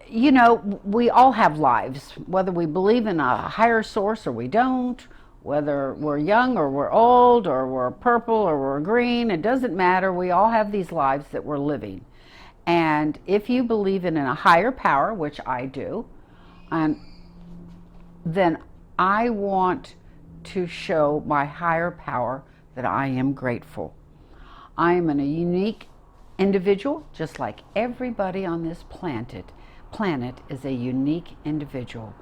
You know, we all have lives, whether we believe in a higher source or we don't, whether we're young or we're old or we're purple or we're green, it doesn't matter. We all have these lives that we're living. And if you believe in a higher power, which I do, and then I want to show my higher power that I am grateful. I am a unique individual, just like everybody on this planet is a unique individual.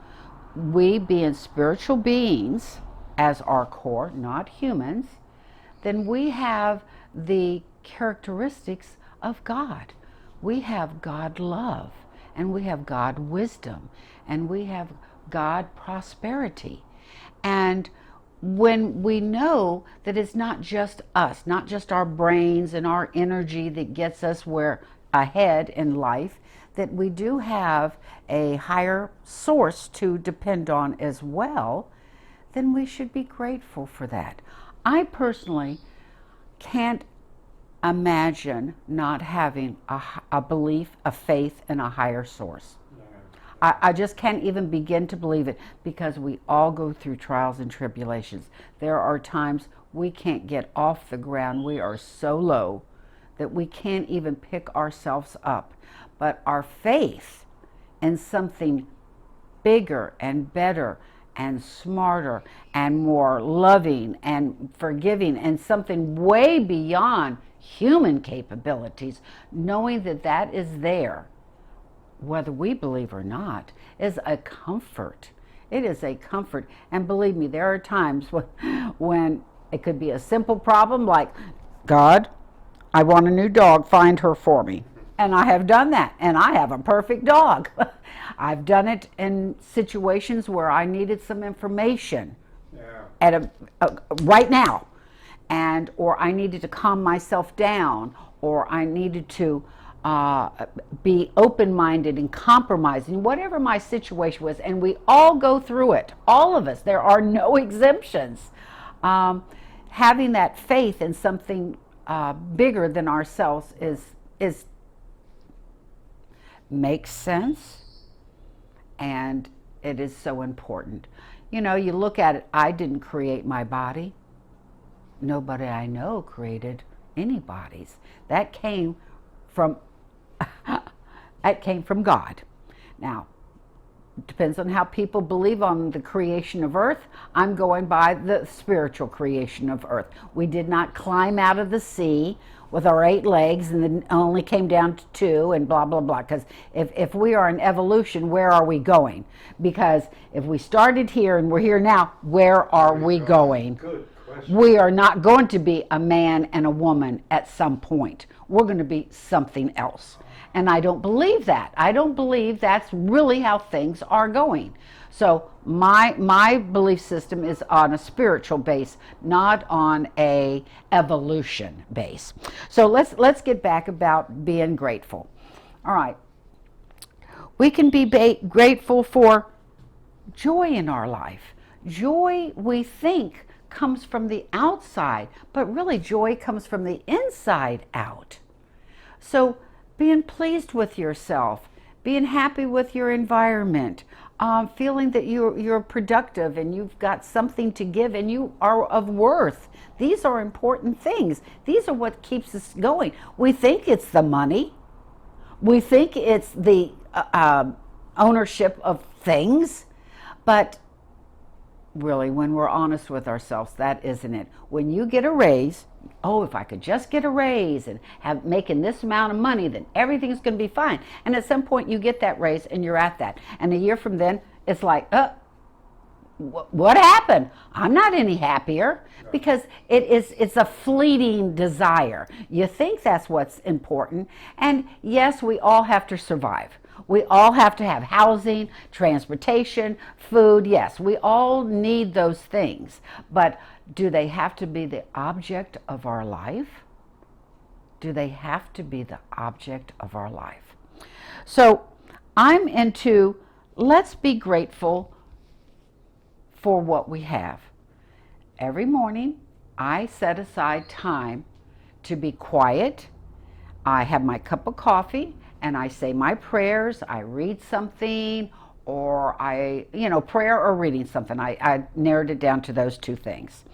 We being spiritual beings as our core, not humans, then we have the characteristics of God. We have God love, and we have God wisdom, and we have God prosperity. And when we know that it's not just us, not just our brains and our energy that gets us where ahead in life, that we do have a higher source to depend on as well, then we should be grateful for that. I personally can't imagine not having a belief, a faith in a higher source. I just can't even begin to believe it, because we all go through trials and tribulations. There are times we can't get off the ground. We are so low that we can't even pick ourselves up. But our faith in something bigger and better and smarter and more loving and forgiving and something way beyond human capabilities, knowing that that is there, whether we believe or not, is a comfort. It is a comfort. And believe me, there are times when it could be a simple problem like, God, I want a new dog, find her for me. And I have done that, and I have a perfect dog. I've done it in situations where I needed some information at right now, and or I needed to calm myself down, or I needed to be open-minded and compromising, whatever my situation was. And we all go through it, all of us. There are no exemptions. Having that faith in something bigger than ourselves is makes sense, and it is so important. You know, you look at it, I didn't create my body. Nobody I know created any bodies. That came from God. Now, it depends on how people believe on the creation of earth. I'm going by the spiritual creation of earth. We did not climb out of the sea with our 8 legs and then only came down to 2 and blah, blah, blah. Because if we are in evolution, where are we going? Because if we started here and we're here now, where are we going? Good question. We are not going to be a man and a woman at some point. We're going to be something else. And I don't believe that. I don't believe that's really how things are going. So my belief system is on a spiritual base, not on a evolution base. So let's get back about being grateful. All right. We can be grateful for joy in our life. Joy, we think, comes from the outside, but really joy comes from the inside out. So being pleased with yourself, being happy with your environment, feeling that you're productive and you've got something to give and you are of worth. These are important things. These are what keeps us going. We think it's the money. We think it's the ownership of things. But really, when we're honest with ourselves, that isn't it. When you get a raise, oh, if I could just get a raise and have making this amount of money, then everything's going to be fine. And at some point you get that raise and you're at that. And a year from then, it's like, what happened? I'm not any happier, because it's a fleeting desire. You think that's what's important. And yes, we all have to survive. We all have to have housing, transportation, food. Yes, we all need those things. But do they have to be the object of our life? Do they have to be the object of our life? So I'm into, let's be grateful for what we have. Every morning, I set aside time to be quiet. I have my cup of coffee and I say my prayers, I read something, or prayer or reading something. I narrowed it down to those two things.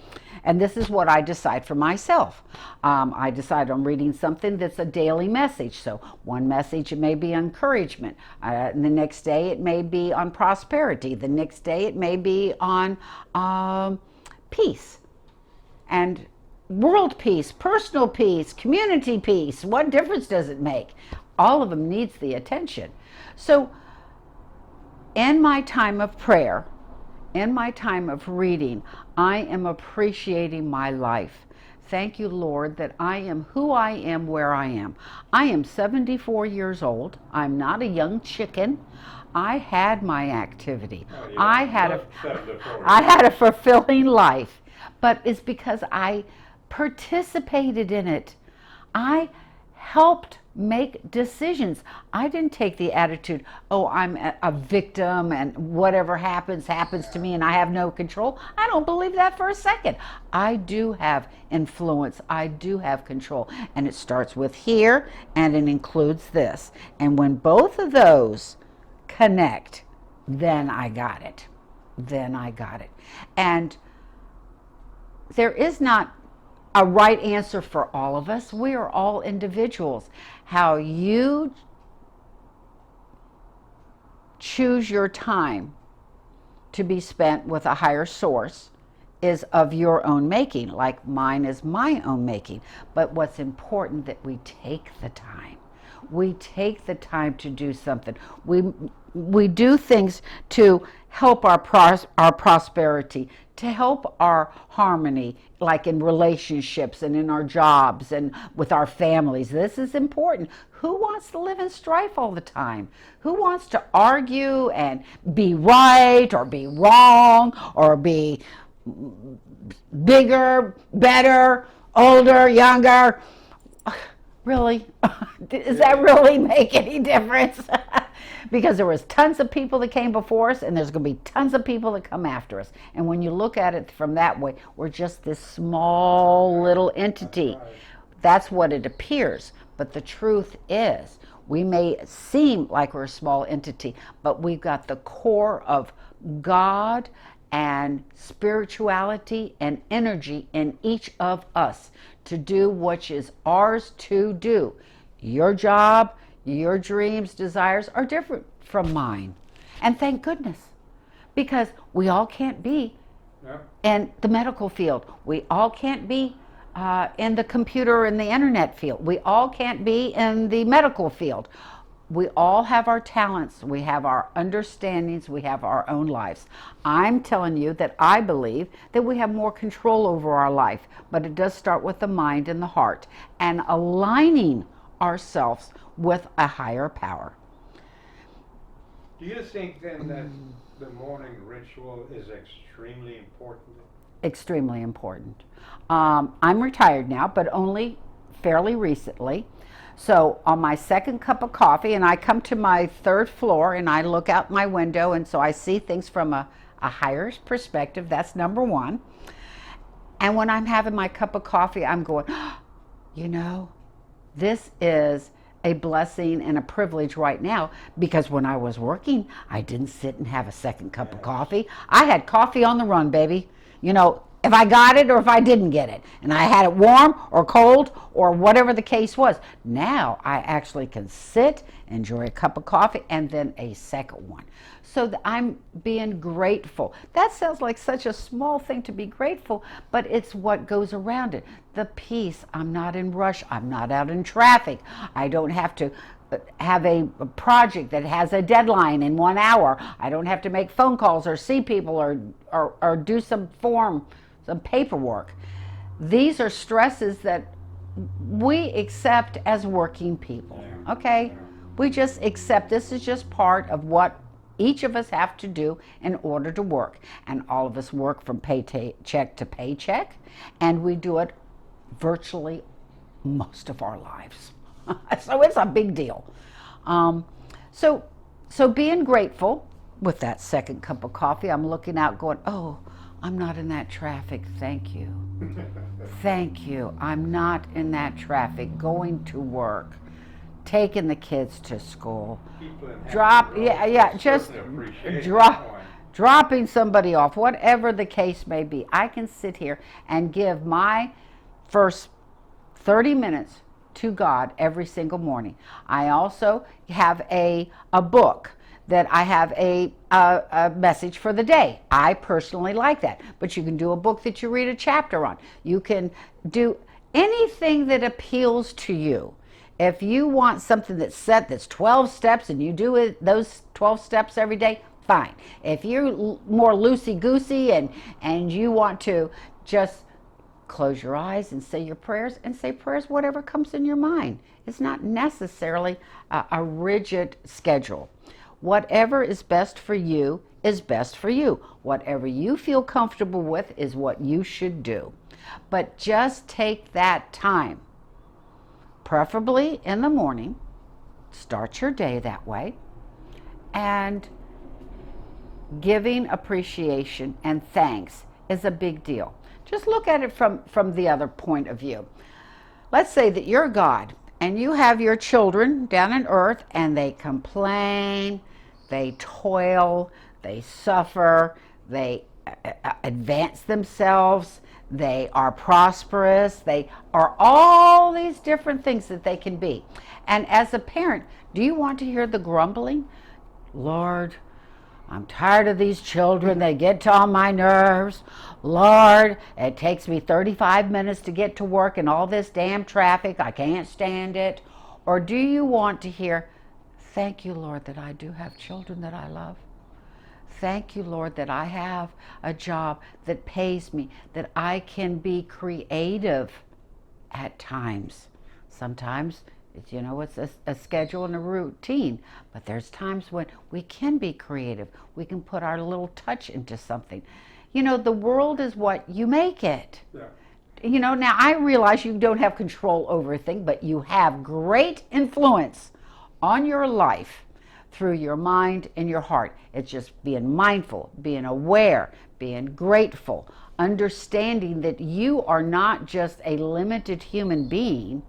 And this is what I decide for myself. I decide on reading something that's a daily message. So one message, it may be encouragement. And the next day, it may be on prosperity. The next day, it may be on peace and world peace, personal peace, community peace. What difference does it make? All of them needs the attention. So in my time of prayer, in my time of reading, I am appreciating my life. Thank you, Lord, that I am who I am, where I am. I am 74 years old. I'm not a young chicken. I had my activity. Oh, yeah. I had a fulfilling life, but it's because I participated in it. I helped make decisions. I didn't take the attitude, oh, I'm a victim and whatever happens to me and I have no control. I don't believe that for a second. I do have influence. I do have control. And it starts with here and it includes this. And when both of those connect, then I got it. And there is not a right answer for all of us. We are all individuals. How you choose your time to be spent with a higher source is of your own making, like mine is my own making. But what's important that we take the time. We take the time to do something. We do things to help our prosperity, to help our harmony, like in relationships and in our jobs and with our families. This is important. Who wants to live in strife all the time? Who wants to argue and be right or be wrong or be bigger, better, older, younger? Really? Does that really make any difference? Because there was tons of people that came before us and there's going to be tons of people that come after us. And when you look at it from that way, we're just this small little entity. That's what it appears. But the truth is, we may seem like we're a small entity, but we've got the core of God and spirituality and energy in each of us to do what is ours to do. Your job, your dreams, desires are different from mine. And thank goodness, because we all can't be in the medical field. We all can't be in the computer and the internet field. We all can't be in the medical field. We all have our talents, we have our understandings, we have our own lives. I'm telling you that I believe that we have more control over our life, but it does start with the mind and the heart and aligning ourselves with a higher power. Do you think then that the morning ritual is extremely important? Extremely important. I'm retired now, but only fairly recently. So on my second cup of coffee, and I come to my third floor and I look out my window, and so I see things from a higher perspective. That's number one. And when I'm having my cup of coffee, I'm going, this is a blessing and a privilege right now, because when I was working, I didn't sit and have a second cup of coffee. I had coffee on the run, baby. If I got it or if I didn't get it. And I had it warm or cold or whatever the case was. Now I actually can sit, enjoy a cup of coffee, and then a second one. So I'm being grateful. That sounds like such a small thing to be grateful, but it's what goes around it. The peace. I'm not in rush. I'm not out in traffic. I don't have to have a project that has a deadline in 1 hour. I don't have to make phone calls or see people or do some paperwork. These are stresses that we accept as working people, okay? We just accept this is just part of what each of us have to do in order to work. And all of us work from paycheck to paycheck, and we do it virtually most of our lives. So it's a big deal. So being grateful with that second cup of coffee, I'm looking out going, oh, I'm not in that traffic. Thank you. Thank you. I'm not in that traffic going to work. taking the kids to school, People in drop, Hampton yeah, Roads yeah, will just certainly appreciate drop, that one. dropping somebody off, whatever the case may be. I can sit here and give my first 30 minutes to God every single morning. I also have a book that I have a message for the day. I personally like that. But you can do a book that you read a chapter on. You can do anything that appeals to you. If you want something that's 12 steps and you do it those 12 steps every day, fine. If you're more loosey-goosey and you want to just close your eyes and say your prayers, and say prayers whatever comes in your mind. It's not necessarily a rigid schedule. Whatever is best for you is best for you. Whatever you feel comfortable with is what you should do. But just take that time, preferably in the morning. Start your day that way. And giving appreciation and thanks is a big deal. Just look at it from the other point of view. Let's say that you're God and you have your children down on earth and they complain, they toil, they suffer, they advance themselves, they are prosperous, they are all these different things that they can be. And as a parent, do you want to hear the grumbling? Lord, I'm tired of these children. They get on my nerves. Lord, it takes me 35 minutes to get to work and all this damn traffic. I can't stand it. Or do you want to hear, thank you, Lord, that I do have children that I love. Thank you, Lord, that I have a job that pays me, that I can be creative at times. Sometimes it's a schedule and a routine, but there's times when we can be creative. We can put our little touch into something. The world is what you make it. Yeah. Now I realize you don't have control over a thing, but you have great influence on your life through your mind and your heart. It's just being mindful, being aware, being grateful, understanding that you are not just a limited human being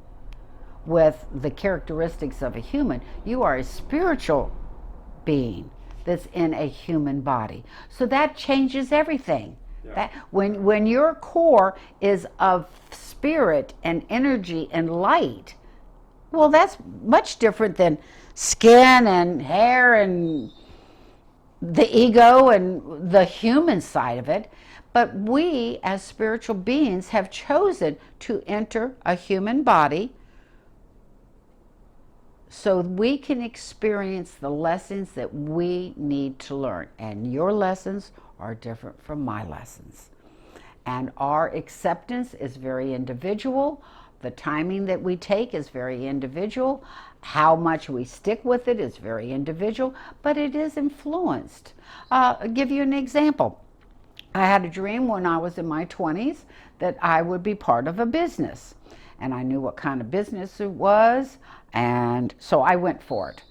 with the characteristics of a human. You are a spiritual being that's in a human body. So that changes everything. Yeah. That when your core is of spirit and energy and light, well, that's much different than skin and hair and the ego and the human side of it. But we as spiritual beings have chosen to enter a human body so we can experience the lessons that we need to learn. And your lessons are different from my lessons. And our acceptance is very individual. The timing that we take is very individual. How much we stick with it is very individual, but it is influenced. I'll give you an example. I had a dream when I was in my 20s that I would be part of a business. And I knew what kind of business it was, and so I went for it.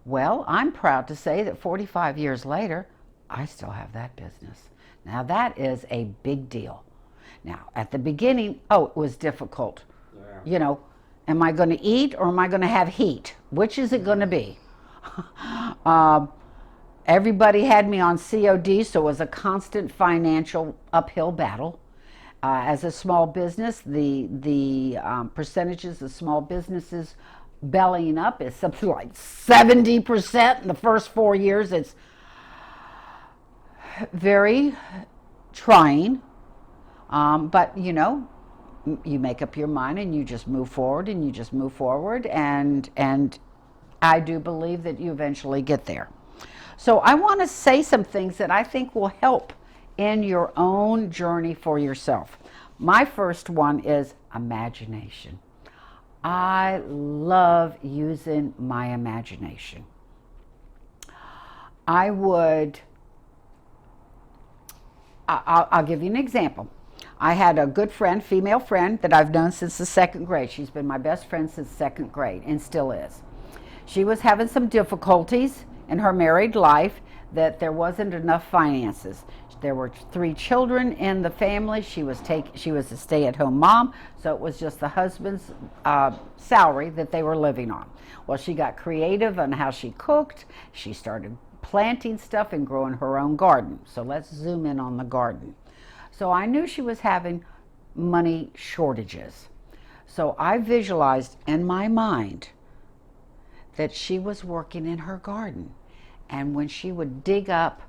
Well, I'm proud to say that 45 years later, I still have that business. Now that is a big deal. Now, at the beginning, it was difficult. Yeah. Am I going to eat or am I going to have heat? Which is it going to be? Everybody had me on COD, so it was a constant financial uphill battle. As a small business, the percentages of small businesses bellying up is something like 70% in the first 4 years. It's very trying, but you make up your mind and you just move forward and you just move forward, and I do believe that you eventually get there. So I want to say some things that I think will help in your own journey for yourself. My first one is imagination. I love using my imagination. I'll give you an example. I had a good friend, female friend, that I've known since the second grade. She's been my best friend since second grade and still is. She was having some difficulties in her married life that there wasn't enough finances. There were 3 children in the family. She was a stay-at-home mom, so it was just the husband's salary that they were living on. Well, she got creative on how she cooked. She started planting stuff and growing her own garden. So let's zoom in on the garden. So I knew she was having money shortages. So I visualized in my mind that she was working in her garden. And when she would dig up,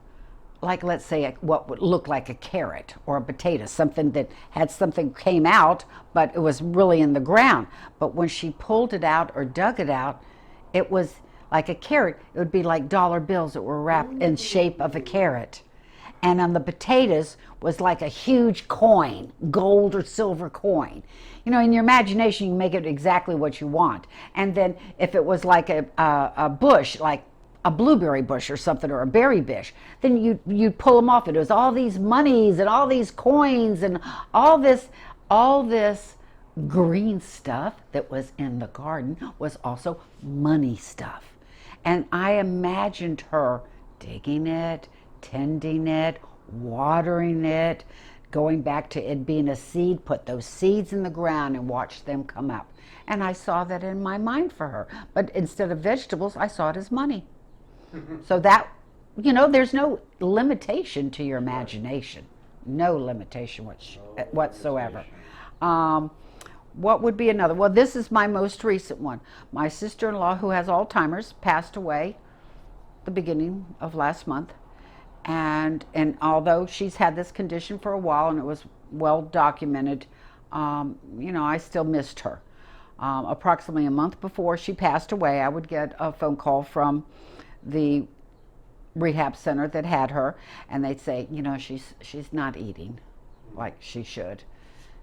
like let's say what would look like a carrot or a potato, something that had something came out, but it was really in the ground. But when she pulled it out or dug it out, it was like a carrot. It would be like dollar bills that were wrapped in shape of a carrot. And on the potatoes was like a huge coin, gold or silver coin. You know, in your imagination, you make it exactly what you want. And then if it was like a bush, like a blueberry bush or something, or a berry bush, then you'd pull them off. It was all these monies and all these coins and all this green stuff that was in the garden was also money stuff. And I imagined her digging it, tending it, watering it, going back to it being a seed, put those seeds in the ground and watch them come up. And I saw that in my mind for her. But instead of vegetables, I saw it as money. So that, you know, there's no limitation to your imagination. No limitation whatsoever. What would be another? Well, this is my most recent one. My sister-in-law, who has Alzheimer's, passed away the beginning of last month. And although she's had this condition for a while and it was well documented, you know, I still missed her. Approximately a month before she passed away, I would get a phone call from the rehab center that had her, and they'd say, you know, she's not eating like she should.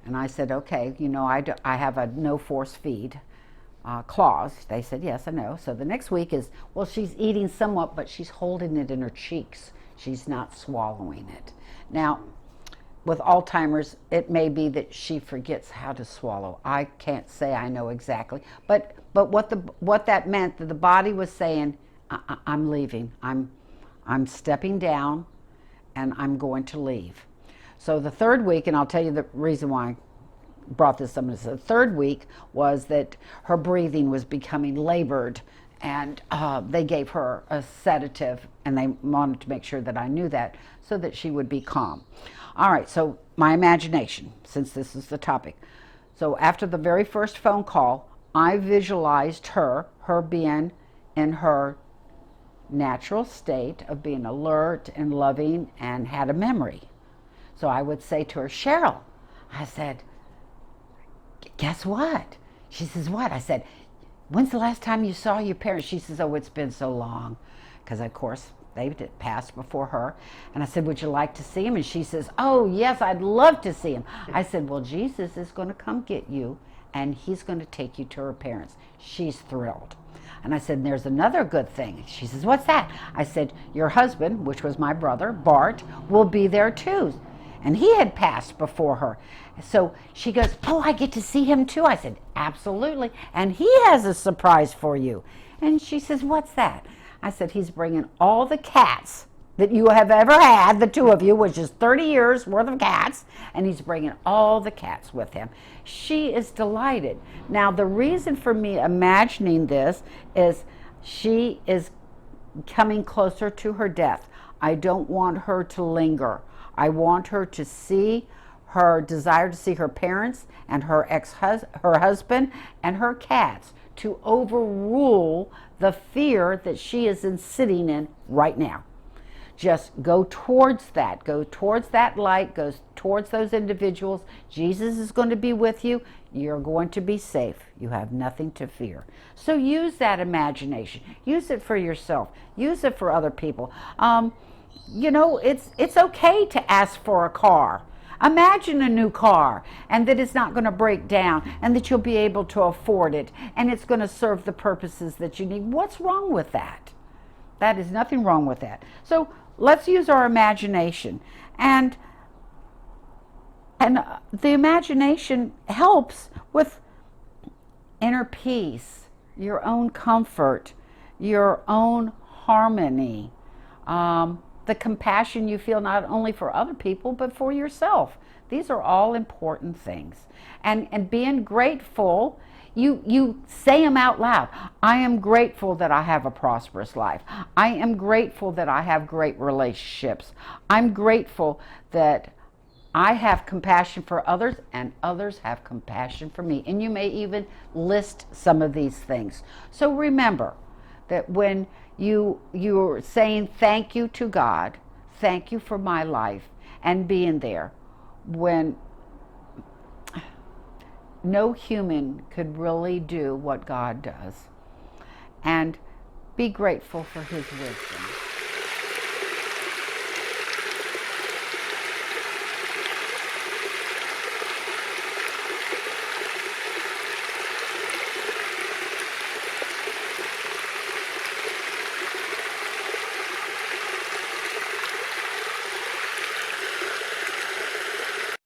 And I said, okay, you know, I have a no force feed clause. They said, yes, I know. So the next week is, well, she's eating somewhat, but she's holding it in her cheeks. She's not swallowing it. Now, with Alzheimer's, it may be that she forgets how to swallow. I can't say I know exactly, but what that meant, that the body was saying, I'm leaving. I'm stepping down, and I'm going to leave. So the third week, and I'll tell you the reason why I brought this up. The third week was that her breathing was becoming labored, and they gave her a sedative, and they wanted to make sure that I knew that so that she would be calm. All right, so my imagination, since this is the topic. So after the very first phone call, I visualized her being in her natural state of being alert and loving and had a memory. So I would say to her, Cheryl, I said, guess what? She says, what? I said, when's the last time you saw your parents? She says, oh, it's been so long. Because, of course, they passed before her. And I said, would you like to see him? And she says, oh, yes, I'd love to see him. I said, well, Jesus is going to come get you, and he's going to take you to her parents. She's thrilled. And I said, there's another good thing. She says, what's that? I said, your husband, which was my brother, Bart, will be there too. And he had passed before her. So she goes, oh, I get to see him too. I said, absolutely. And he has a surprise for you. And she says, what's that? I said, he's bringing all the cats that you have ever had, the two of you, which is 30 years worth of cats, and he's bringing all the cats with him. She is delighted. Now, the reason for me imagining this is she is coming closer to her death. I don't want her to linger. I want her to see her desire to see her parents and her her husband and her cats, to overrule the fear that she is sitting in right now. Just go towards that light, go towards those individuals. Jesus is going to be with you. You're going to be safe. You have nothing to fear. So use that imagination. Use it for yourself. Use it for other people. You know, it's okay to ask for a car. Imagine a new car, and that it's not going to break down, and that you'll be able to afford it, and it's going to serve the purposes that you need. What's wrong with that? That is nothing wrong with that. So let's use our imagination, and the imagination helps with inner peace, your own comfort, your own harmony. the compassion you feel not only for other people but for yourself. These are all important things. And being grateful, you say them out loud. I am grateful that I have a prosperous life. I am grateful that I have great relationships. I'm grateful that I have compassion for others and others have compassion for me. And you may even list some of these things. So remember that when you're saying thank you to God, thank you for my life and being there, when no human could really do what God does. And be grateful for his wisdom.